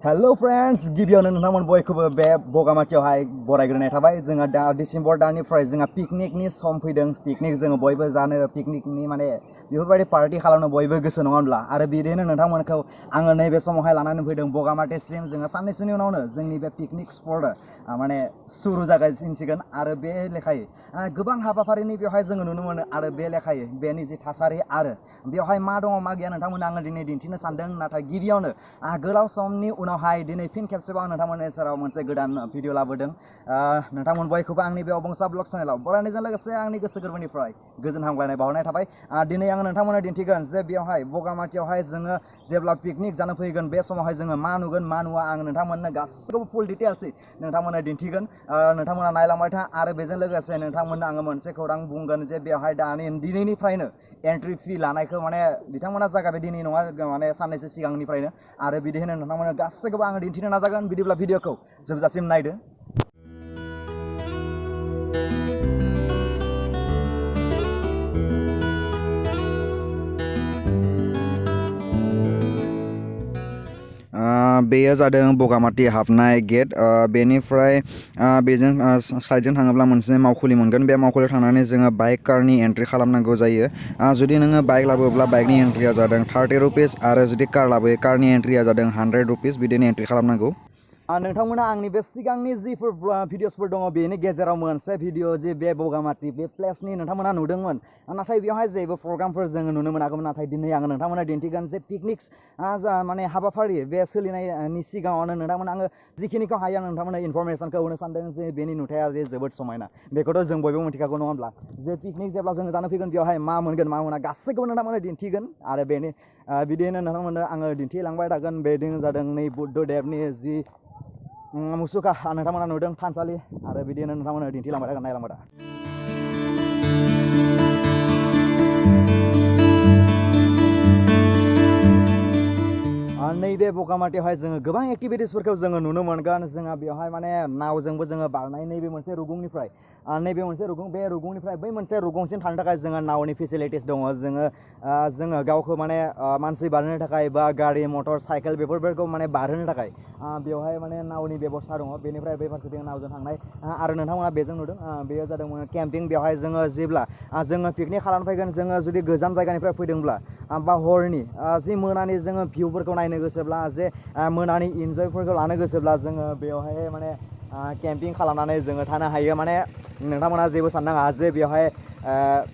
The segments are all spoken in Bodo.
हेलो फ्रेंड्स गिबियावनो नोंथांमोन बयखौबो बे बगामाथियावहाय बरायग्रोनाय थाबाय जोंहा दा डिसेम्बर दाननिफ्राय जोंहा पिकनिकनि सम फैदों पिकनिक जोङो बयबो जानो पिकनिकनि माने बेफोरबायदि पार्टी खालामनो बयबो गोसो नङा होनब्ला आरो बिदिनो नोंथांमोनखौ आङो नैबे समावहाय लानानै फैदों बगामाथिसिम जोङो साननैसोनि उनावनो जोंनि बे पिकनिक स्पटआ माने सुरु जागायसिगोन आरो बे लेखायै गोबां हाबाफारिनि बेवहाय जोङो नुनो मोनो आरो बे लेखायै बेनि जि थासारि आरो बेवहाय मा दङ मा गैया नोंथांमोननो आङो दिनै दिन्थिनो सानदों नाथाय गिबियावनो गोलाव समनि उनावहाय दिनै फिन खेबसेबाव आं नोंथांमोननि सेराव मोनसे गोदान भिडिअ लाबोदों नोंथांमोन बयखौबो आंनि बे अबंसा ब्लग चेनेलाव बरायनायजों लोगोसे आंनि गोसो गोरबोनिफ्राय गोजोन हामग्लायनाय बावहरनाय थाबाय दिनै आङो नोंथांमोननो दिन्थिगोन जे बेवहाय बगामाथियावहाय जोङो जेब्ला पिकनिक जानो फैगोन बे समावहाय जोङो मा नुगोन मा नुवा आं नोंथांमोननो गासैखौबो फुल डिटेल्सै नोंथांमोननो दिन्थिगोन नोंथांमोना नायलांबाय था आरो बेजों लोगोसे नोंथांमोननो आङो मोनसे खौरां बुंगोन जे बेवहाय दिनैनिफ्रायनो एन्ट्रि फी लानायखौ माने बिथांमोना जागायबाय दिनै नङा माने साननैसो सिगांनिफ्रायनो आरो बिदिनो नोंथांमोननो गासैखौबो आङो दिन्थिनो नाजागोन बिदिब्ला भिडिअखौ जोबजासिम नायदो बेयो जादों बगामाथि हाबनाय गेट बेनिफ्राय बेजों साइडजों थाङोब्ला मोनसे मावखुलि मोनगोन बे मावखुलियाव थांनानै जोङो बाइक कारनि एन्ट्रि खालामनांगौ जायो जुदि नोङो बाइक लाबोब्ला बाइकनि एन्ट्रिया जादों 30 रुपिस आरो जुदि कार लाबोयो कारनि एन्ट्रिया जादों 100 रुपिस बिदिनो एन्ट्रि खालामनांगौ नोंथांमोना आंनि बे सिगांनि जिफोर भिडिअसफोर दङ बेनि गेजेराव मोनसे भिडिअ जे बे बगामाथि बे प्लेसनि नोंथांमोना नुदोंमोन नाथाय बेवहाय जेबो प्रग्रामफोर जोङो नुनो मोनाखैमोन नाथाय दिनै आङो नोंथांमोना दिन्थिगोन जे पिकनिक्स माने हाबाफारि बे सोलिनायनि सिगाङावनो नोंथांमोना आङो जिखिनिखौ हायो आं नोंथांमोना इनफरमेसनखौ होनो सानदों जे बेनि नुथाया जे जोबोद समायना बेखौथ' जों बयबो मिथिखागौ नङा होनब्ला जे पिकनिक जेब्ला जोङो जानो फैगोन बेवहाय मा मोनगोन मा मोना गासैखौबो नोंथांमोना दिन्थिगोन आरो बेनि बिदिनो नोंथांमोननो आङो दिन्थिलांबाय थागोन बेदिनो जादों नै बुद्धदेबनि जि मुसुखा नोंथांमोना नुदों थानसालि आरो बिदिनो नोंथांमोना दिन्थिलांबाय थागोन नायलांबाय था नैबे बगामाथियावहाय जोङो गोबां एक्टिभिटिसफोरखौ जोङो नुनो मोनगोन जोंहा बेवहाय माने नावजोंबो जोङो बारनाय नैबे मोनसे रुगुंनिफ्राय नैबे मोनसे रुगुं बे रुगुंनिफ्राय बै मोनसे रुगुंसिम थांनो थाखाय जोङो नावनि फेसिलिटिस दङ जोङो गावखौ माने मानसि बारहोनो थाखाय बा गारि मटर साइकेल बेफोरखौ माने बारहोनो थाखाय बेवहाय माने नावनि बेबस्था दङ बेनिफ्राय बै फारसेथिं नावजों थांनाय आरो नोंथांमोना बेजों नुदों बेयो जादों केम्पिं बेवहाय जोङो जेब्ला जोङो पिकनिक खालामनो फैगोन जोङो जुदि गोजान जायगानिफ्राय फैदोंब्ला बा हरनि जि मोनानि जोङो भिउफोरखौ नायनो गोसोब्ला जे मोनानि इन्जयफोरखौ लानो गोसोब्ला जोङो बेवहाय माने केम्पिं खालामनानै जोङो थानो हायो माने नोंथांमोना जेबो साननाङा जे बेवहाय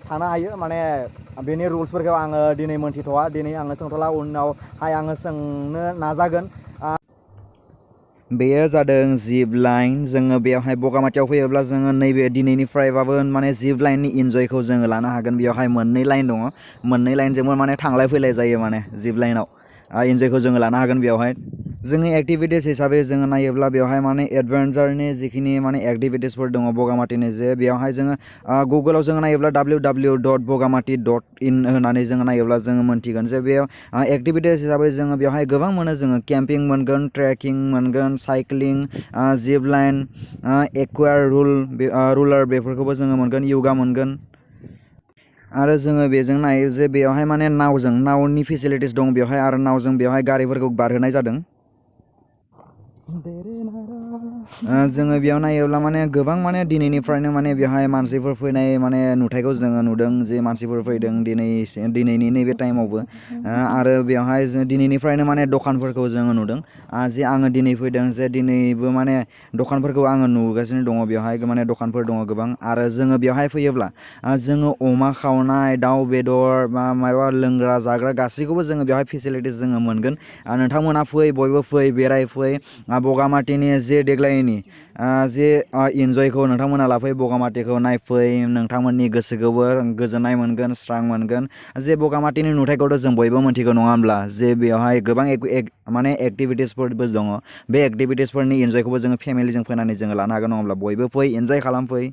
थानो हायो माने बेनि रुल्सफोरखौ आङो दिनै मोनथिथ'वा दिनै आङो सोंथ'ला उनावहाय आङो सोंनो नाजागोन बेयो जादों जिप लाइन जोङो बेवहाय बगामाथियाव फैयोब्ला जोङो नैबे दिनैनिफ्रायबाबो माने जिप लाइननि इन्जयखौ जोङो लानो हागोन बेवहाय मोननै लाइन दङ मोननै लाइनजोंबो माने थांलाय फैलाय जायो माने जिप लाइनाव इन्जयखौ जोङो लानो हागोन बेवहाय जोङो एक्टिभिटिस हिसाबै जोङो नायोब्ला बेवहाय माने एडभेन्सारनि जिखिनि माने एक्टिभिटिसफोर दङ बगामाथिनि जे बेवहाय जोङो गुगोलाव जोङो नायोब्ला www.bogamati.in होननानै जोङो नायोब्ला जोङो मोनथिगोन जे बेयाव एक्टिभिटिस हिसाबै जोङो बेवहाय गोबां मोनो जोङो केम्पिं मोनगोन ट्रेकिं मोनगोन साइक्लिं जिप लाइन एक्वार रुलार बेफोरखौबो जोङो मोनगोन योगा मोनगोन आरो जोङो बेजों नायो जे बेवहाय माने नावनि फेसिलिटिस दं बेवहाय आरो नावजों बेवहाय गारिफोरखौ बारहोनाय जादों जोङो बेयाव नायोब्ला माने गोबां माने दिनैनिफ्रायनो माने बेवहाय मानसिफोर फैनाय माने नुथायखौ जोङो नुदों जे मानसिफोर फैदों दिनैनि नैबे टाइमावबो आरो बेवहाय दिनैनिफ्रायनो माने दखानफोरखौ जोङो नुदों जे आङो दिनै फैदों जे दिनैबो माने दखानफोरखौ आङो नुगासिनो दङ बेवहाय माने दखानफोर दङ गोबां आरो जोङो बेवहाय फैयोब्ला जोङो अमा खावनाय दाउ बेदर बा माबा लोंग्रा जाग्रा गासैखौबो जोङो बेवहाय फेसिलिटिस जोङो मोनगोन नोंथांमोना फै बयबो फै बेराय फै बगामाथिनि जे देग्लायनि जे इन्जयखौ नोंथांमोना लाफै बगामाथिखौ नायफै नोंथांमोननि गोसोखौबो गोजोननाय मोनगोन स्रां मोनगोन जे बगामाथिनि नुथायखौथ' जों बयबो मिथिगौ नङा होमब्ला जे बेवहाय गोबां माने एक्टिभिटिसफोरबो दङ बे एक्टिभिटिसफोरनि इन्जयखौबो जोङो फेमिलिजों फैनानै जोङो लानो हागोन नङा होमब्ला बयबो फै इन्जय खालामफै